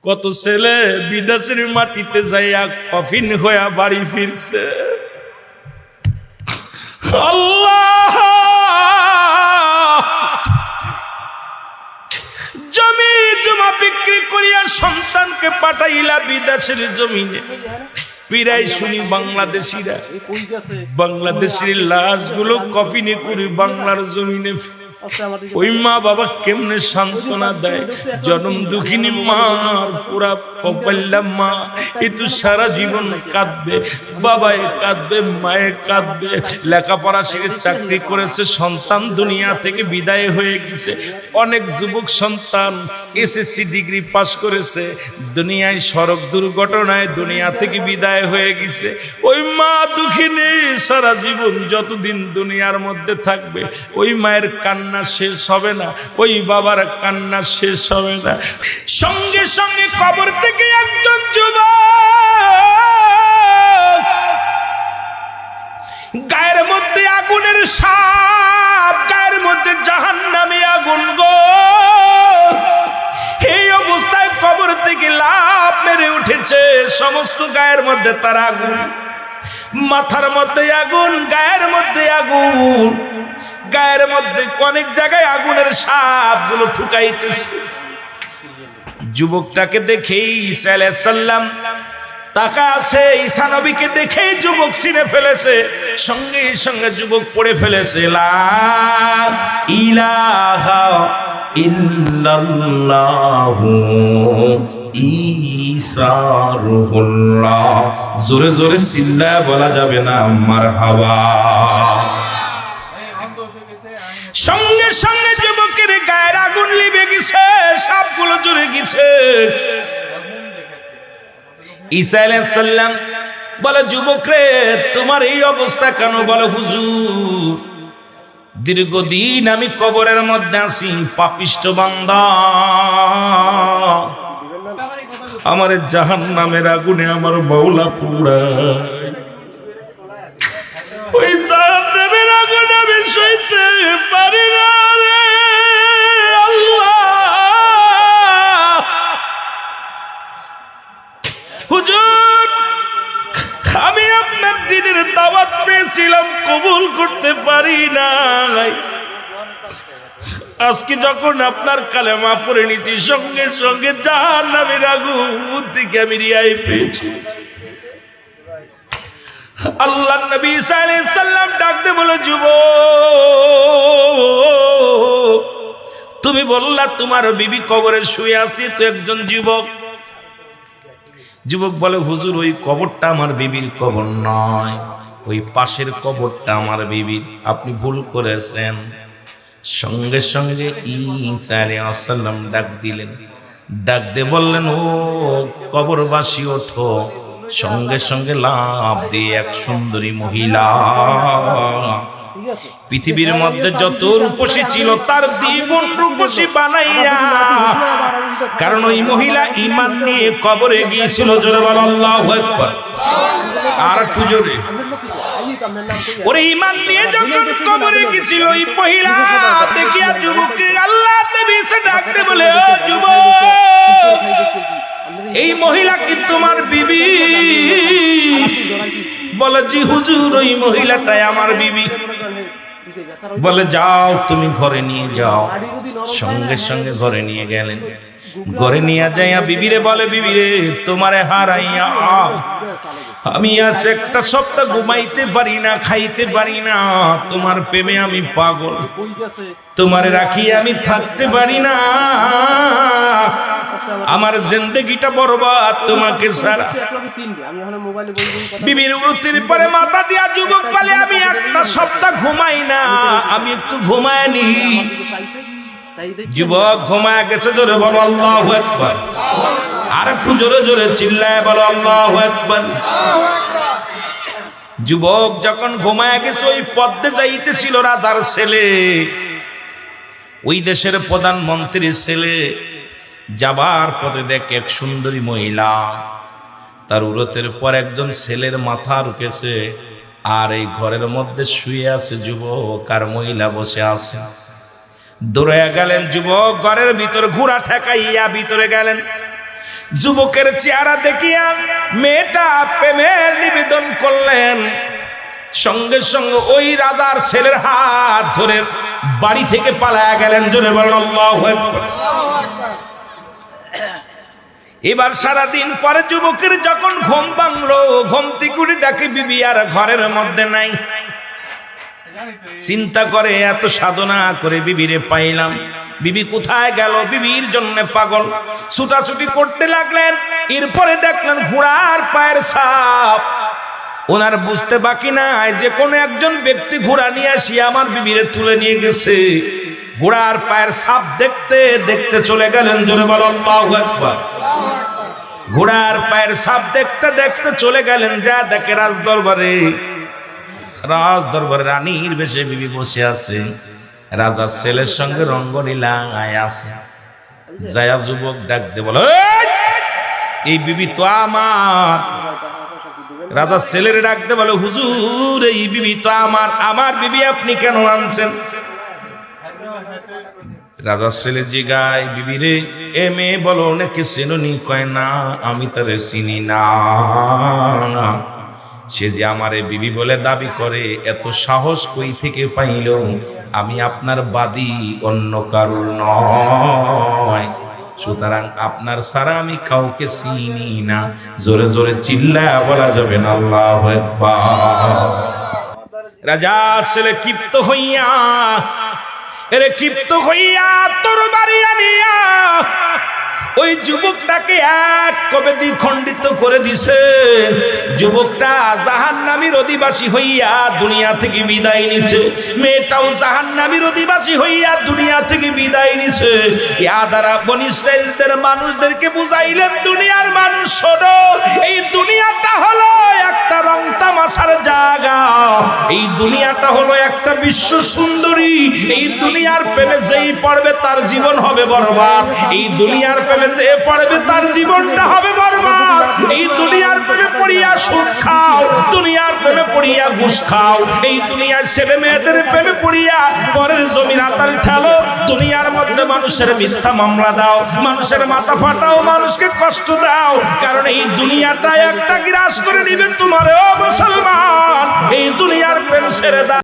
কত ছেলে বিদেশের মাটিতে যাইয়া কফিন হইয়া বাড়ি ফিরছে। আল্লাহ, জমি জমা বিক্রি করিয়া সন্তানকে পাঠাইলা বিদেশের জমিনে। পিরাই শুনি বাংলাদেশিরা, বাংলাদেশের লাশগুলো কফিনে করে বাংলার জমিনে। ওই মা বাবা কেমনে সান্ত্বনা দেয়? জনম দুঃখিনী মার পুরা কপাল্লা মা, এ তো সারা জীবন কাঁদবে, বাবায় কাঁদবে, মায়ে কাঁদবে। লেখাপড়া শিখে চাকরি করেছে, সন্তান দুনিয়া থেকে বিদায় হয়ে গেছে। অনেক যুবক সন্তান এসএসসি ডিগ্রি পাস করেছে, দুনিয়ায় সড়ক দুর্ঘটনায় দুনিয়া থেকে বিদায় হয়ে গেছে। ওই মা দুঃখিনী সারা জীবন যতদিন দুনিয়ার মধ্যে থাকবে, ওই মায়ের কান্না শেষ হবে না, ওই বাবার কান্না শেষ হবে না। সঙ্গে সঙ্গে কবর থেকে একজন যুবক, গায়ের মধ্যে আগুনের সাপ, গায়ের মধ্যে জাহান্নামী আগুন গো। এই অবস্থায় কবর থেকে লাফ মেরে উঠেছে, সমস্ত গায়ের মধ্যে তার আগুন, মাথার মধ্যে আগুন, গায়ের মধ্যে আগুন, গায়ের মধ্যে অনেক জায়গায় আগুনের সাপ গুলো ঠুকাইতেছে। যুবকটাকে দেখেই ঈসা আলাইহিস সালাম তাকা আছে, ঈসা নবীকে দেখেই যুবক চিনে ফেলেছে, সঙ্গে সঙ্গে যুবক পড়ে ফেলেছে লা ইলাহা ইল্লাল্লাহু ঈসা রূহুল্লাহ। জোরে জোরে চিল্লায় বলা যাবে না মারহাবা। সঙ্গে সঙ্গে যুবকের গায়ের আগুন লিবে গেছে, সাপগুলো জুড়ে গেছে। ঈসা আলাইহিস সালাম বলে, যুবক রে তোমার এই অবস্থা কেন? বলে, হুজুর দীর্ঘদিন আমি কবরের মধ্যে আছি, পাপিষ্ঠ বান্দা, আমার জাহান্নামের আগুনে আমার মাওলা পুড়ায়। ওই জাহান্নামের আগুন আমি সইতে পারি না রে আল্লাহ। হুজুর আমি আপনার দ্বীনের দাওয়াত পেয়েছিলাম, কবুল করতে পারি নাই। আজকে যখন আপনার কালেমা পড়ে নিয়েছি, সঙ্গে সঙ্গে জাহান্নামের আগুন থেকে আমি রিহাই পেয়েছি। আল্লাহর নবী ঈসা আলাইহিস সালাম ডাকতে বলে, যুবক তুমি বললা তোমার বিবি কবরে শুয়ে আছে, তো একজন যুবক। যুবক বলে, হুজুর ওই কবরটা আমার বিবির কবর নয়, ওই পাশের কবরটা আমার বিবির, আপনি ভুল করেছেন। সঙ্গে সঙ্গে ঈসা আলাইহিস সালাম ডাক দিলেন, ডাক দিয়ে বললেন, ও কবরবাসী ওঠো। সঙ্গে সঙ্গে লাফ দিয়ে এক সুন্দরী মহিলা, পৃথিবীর মধ্যে যত রূপসী ছিল তার দ্বিগুণ রূপসী বানাইয়া, কারণ ওই মহিলা ঈমান নিয়ে কবরে গিয়েছিল। জোরে বল আল্লাহু আকবার। আর একটু জোরে। ওরে ঈমান নিয়ে যখন কবরে গিয়েছিল ওই মহিলা দেখিয়া যুবককে আল্লাহ নবী এসে ডাকতে বলে, ও যুবক এই মহিলা কি তোমার বিবি? বলে, জি হুজুর ওই মহিলাটাই আমার বিবি। বলে, যাও তুমি ঘরে নিয়ে যাও। সঙ্গে সঙ্গে ঘরে নিয়ে গেলেন। ঘরে নিয়ে যাইয়া বিবিরে বলে, বিবিরে তোমারে হারাইয়া আমি আজ একটা সপ্তাহ ঘুমাইতে পারি না, খাইতে পারি না, তোমার প্রেমে আমি পাগল, তোমারে রাখিয়ে আমি থাকতে পারি না, আমার জিন্দেগিটা বরবাদ তোমাকে ছাড়া। বিবির উরুতির পরে মাথা দিয়া যুবক বলে, আমি একটা সপ্তাহ ঘুমাই না, আমি একটু ঘুমাইনি। যুবক ঘুমায় গেছে। জোরে বলো আল্লাহু আকবার। আর একটু জোরে জোরে চিল্লায় বলো আল্লাহু আকবার। যুবক যখন ঘুমায় গেছে, ওই পদ্মে যাইতেছিল রাধার ছেলে, ওই দেশের প্রধানমন্ত্রীর ছেলে। যাবার পথে দেখে এক সুন্দরী মহিলা, তার উরতের পর একজন ছেলের মাথা রুকেছে, আর এই ঘরের মধ্যে শুয়ে আছে যুবক, আর মহিলা বসে আছে। দৌড়ে গেলেন যুবক, ঘরের ভিতরে ঘোড়া ঠেকাইয়া ভিতরে গেলেন। যুবকের চেহারা দেখিয়া মেয়েটা প্রেমের নিবেদন করলেন। সঙ্গে সঙ্গে ওই রাজার ছেলের হাত ধরে বাড়ি থেকে পালায়া গেলেন। জোরে বলেন আল্লাহু আকবার। এবার সারাদিন পরে যুবকের যখন ঘুম ভাঙলো, ঘুম থেকে উঠে দেখে বিবি আর ঘরের মধ্যে নাই। চিন্তা করে এত সাধনা করে বিবিরে পাইলাম, বিবি কোথায় গেল? বিবির জন্য পাগল, ছুটাছুটি করতে লাগলেন। এরপরে দেখলেন ঘোড়ার পায়ের ছাপ। ওনার বুঝতে বাকি নাই যে কোন একজন ব্যক্তি ঘোড়া নিয়ে আসি আমার বিবিরে তুলে নিয়ে গেছে। ঘোড়ার পায়ের ছাপ দেখতে দেখতে চলে গেলেন। জোরে বলো আল্লাহু আকবার। ঘোড়ার পায়ের ছাপ দেখতে দেখতে চলে গেলেন। যা দেখে রাজদরবারে রানীর বেশে বিবি বসে আছে, রাজার ছেলের সঙ্গে রঙ্গলীলায় আছে। যায়া যুবক ডাক দে বলো, এই বিবি তো আমার। রাজার ছেলের ডাক দে বলো, হুজুর এই বিবি তো আমার। আমার বিবি আপনি কেন আনছেন? রাজার ছেলে জিগায়, বিবি রে এ মেয়ে বলো নাকি চিনুনি? কয় না, আমি তারে চিনি না। সে যে আমারে বিবি বলে দাবি করে, এত সাহস কই থেকে পাইল? আমি আপনার বাদী, অন্য কারুর নয়। সুতরাং আপনার সারা আমি কাউকে চিনি না। জোরে জোরে চিল্লায়া বলা যাবে না আল্লাহু আকবার। রাজা ছেলে ক্ষিপ্ত হইয়া তোর বাড়ি আনিয়া ওই যুবকটাকে এক কবেদি খণ্ডিত করে দিছে। যুবকটা জাহান্নামীর অধিবাসী হইয়া দুনিয়া থেকে বিদায় নিছে। মেয়েটাও জাহান্নামীর অধিবাসী হইয়া দুনিয়া থেকে বিদায় নিছে। ইয়া দ্বারা বনী ইসরাইলদের মানুষদেরকে বুঝাইলেন, দুনিয়ার মানুষ শোনো, এই দুনিয়াটা হলো একটা রং তামাশার জায়গা। এই দুনিয়াটা হলো একটা বিশ্ব সুন্দরী। এই দুনিয়ার প্রেমে যেই পড়বে তার জীবন হবে বরবাদ। এই দুনিয়ার প্রেমে যে পড়বে তার জীবনটা হবে বরবাদ। এই দুনিয়ার প্রেমে পড়িয়া সুখ খাও, দুনিয়ার প্রেমে পড়িয়া ঘুষ খাও, এই দুনিয়ার ছেলে মেয়েদের প্রেমে পড়িয়া পরের জমির আতাল ঠেলো, দুনিয়ার মধ্যে মানুষের মিথ্যা মামলা দাও, মানুষের মাথা ফাটাও, মানুষকে কষ্ট দাও। কারণ এই দুনিয়াটা একটা গ্রাস করে নিবে তোমার। ও মুসলমান, এই দুনিয়ার প্রেম ছেড়ে দাও।